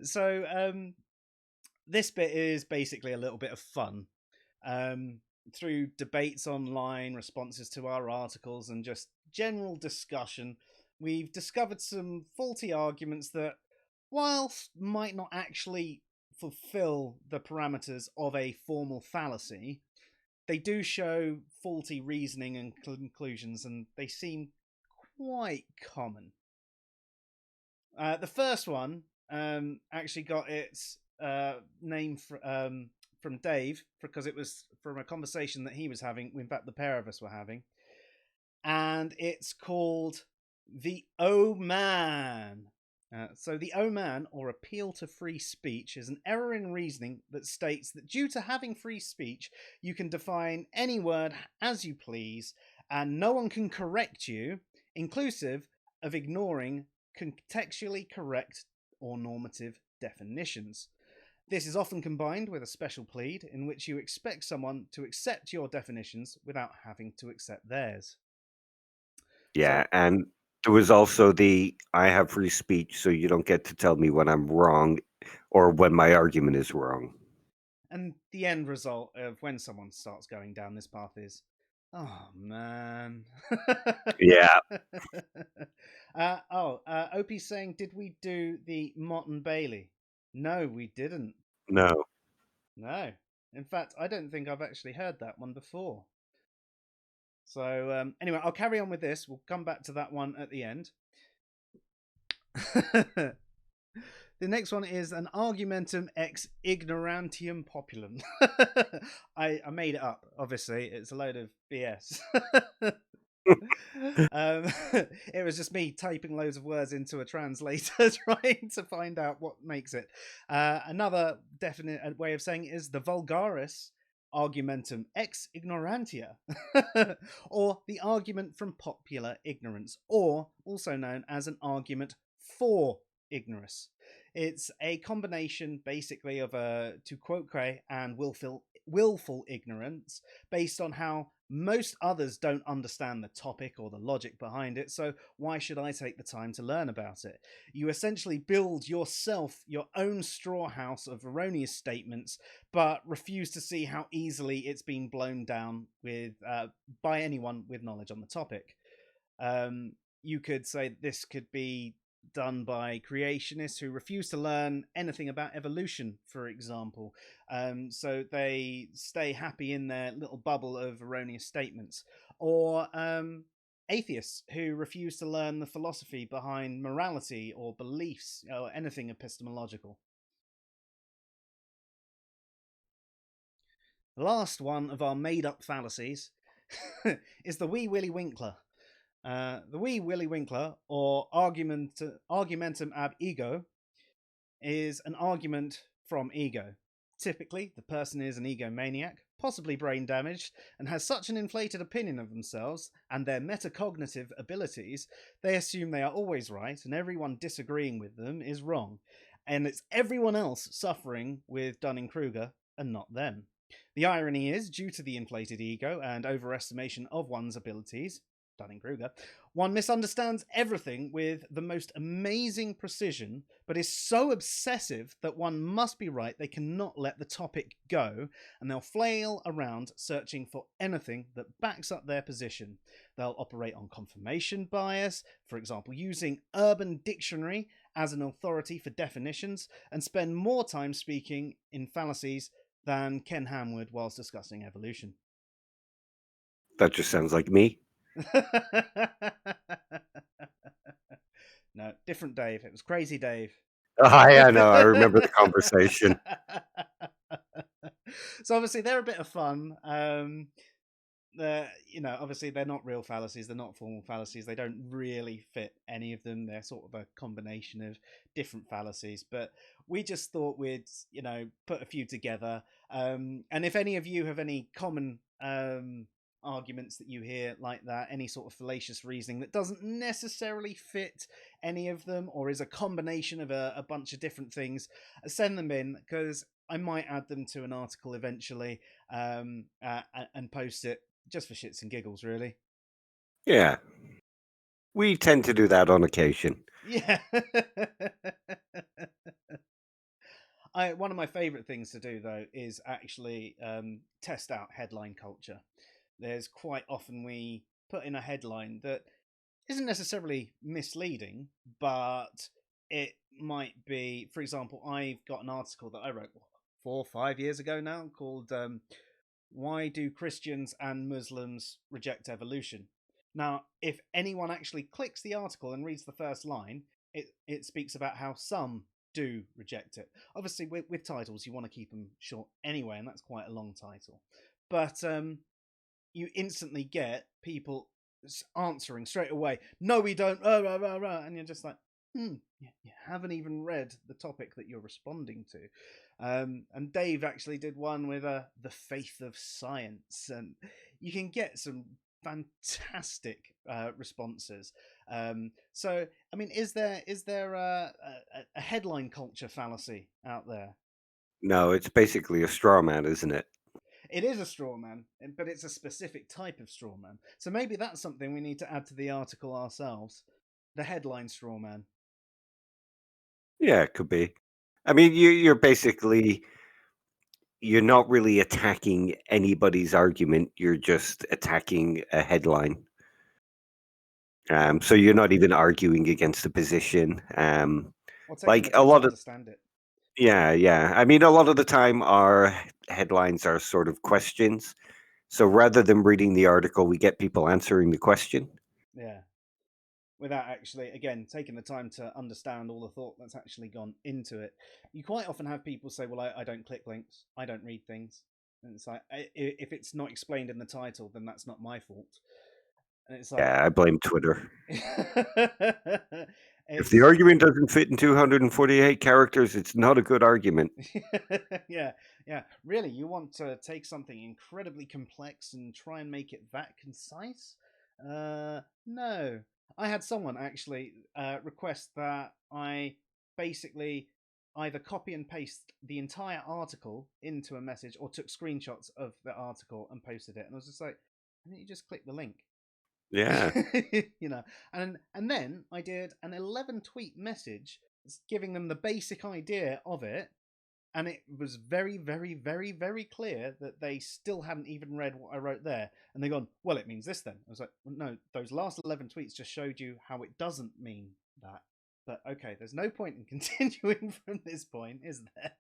So this bit is basically a little bit of fun. Um, Through debates online, responses to our articles, and just general discussion, we've discovered some faulty arguments that, whilst might not actually fulfill the parameters of a formal fallacy, they do show faulty reasoning and conclusions, and they seem quite common. The first one actually got its name from Dave because it was from a conversation that he was having. In fact, the pair of us were having, and it's called the "Oh Man." So, the "Oh Man," or appeal to free speech, is an error in reasoning that states that due to having free speech, you can define any word as you please, and no one can correct you, inclusive of ignoring contextually correct or normative definitions. This is often combined with a special plead in which you expect someone to accept your definitions without having to accept theirs. So, Yeah, and there was also the I have free speech, so you don't get to tell me when I'm wrong or when my argument is wrong. and the end result of when someone starts going down this path is, oh man. Yeah, OP's saying, did we do the Mott and Bailey? No, we didn't. no. No. In fact, I don't think I've actually heard that one before. So, anyway, I'll carry on with this. We'll come back to that one at the end. The next one is an argumentum ex ignorantium populum. I made it up, obviously. It's a load of BS. um, it was just me typing loads of words into a translator trying to find out what makes it. Another definite way of saying it is the vulgaris argumentum ex ignorantia, or the argument from popular ignorance, or also known as an argument for ignorance. It's a combination, basically, of to quote Cray and willful ignorance based on how most others don't understand the topic or the logic behind it, so why should I take the time to learn about it? You essentially build yourself your own straw house of erroneous statements, but refuse to see how easily it's been blown down by anyone with knowledge on the topic. You could say this could be done by creationists who refuse to learn anything about evolution, for example. So they stay happy in their little bubble of erroneous statements. Or atheists who refuse to learn the philosophy behind morality or beliefs or anything epistemological. The last one of our made up fallacies is the Wee Willie Winkler. The Wee Willie Winkler, or argumentum ab ego, is an argument from ego. Typically, the person is an egomaniac, possibly brain damaged, and has such an inflated opinion of themselves and their metacognitive abilities, they assume they are always right and everyone disagreeing with them is wrong. And it's everyone else suffering with Dunning Kruger and not them. The irony is, due to the inflated ego and overestimation of one's abilities, Dunning Kruger, one misunderstands everything with the most amazing precision, but is so obsessive that one must be right they cannot let the topic go, and they'll flail around searching for anything that backs up their position. They'll operate on confirmation bias, for example, using Urban Dictionary as an authority for definitions, and spend more time speaking in fallacies than Ken Ham would whilst discussing evolution. That just sounds like me. No, different Dave. It was crazy Dave. Yeah, no, I remember the conversation. So obviously they're a bit of fun. Obviously they're not real fallacies. They're not formal fallacies. They don't really fit any of them. They're sort of a combination of different fallacies. But we just thought we'd, put a few together. And if any of you have any common arguments that you hear like that, any sort of fallacious reasoning that doesn't necessarily fit any of them, or is a combination of a bunch of different things, send them in because I might add them to an article eventually, and post it just for shits and giggles, really. Yeah, we tend to do that on occasion. Yeah. One of my favorite things to do though is actually test out headline culture. There's quite often we put in a headline that isn't necessarily misleading, but it might be, for example, I've got an article that I wrote 4 or 5 years ago now called Why Do Christians and Muslims Reject Evolution? Now, if anyone actually clicks the article and reads the first line, it speaks about how some do reject it. Obviously, with titles, you want to keep them short anyway, and that's quite a long title. But you instantly get people answering straight away, no, we don't, and you're just like, you haven't even read the topic that you're responding to. And Dave actually did one with the faith of science, and you can get some fantastic responses. So, I mean, is there a headline culture fallacy out there? No, it's basically a straw man, isn't it? It is a straw man, but it's a specific type of straw man. So maybe that's something we need to add to the article ourselves. The headline straw man. Yeah, it could be. I mean, you're basically you're not really attacking anybody's argument. You're just attacking a headline. So you're not even arguing against the position. Or taking the Like a time to lot of understand it. yeah, yeah. I mean, a lot of the time our headlines are sort of questions. So rather than reading the article, we get people answering the question. Yeah. Without actually, again, taking the time to understand all the thought that's actually gone into it. You quite often have people say, well, I don't click links. I don't read things. And it's like, if it's not explained in the title, then that's not my fault. And it's like, Yeah, I blame Twitter. If the it's argument doesn't fit in 248 characters, it's not a good argument. yeah, yeah. Really, you want to take something incredibly complex and try and make it that concise? No. I had someone actually request that I basically either copy and paste the entire article into a message or took screenshots of the article and posted it. And I was just like, why don't you just click the link? Yeah. You know, and then I did an 11 tweet message giving them the basic idea of it, and it was very, very, very, very clear that they still hadn't even read what I wrote there. And they gone, well, it means this then. I was like, well, no, those last 11 tweets just showed you how it doesn't mean that. But okay, there's no point in continuing from this point, is there?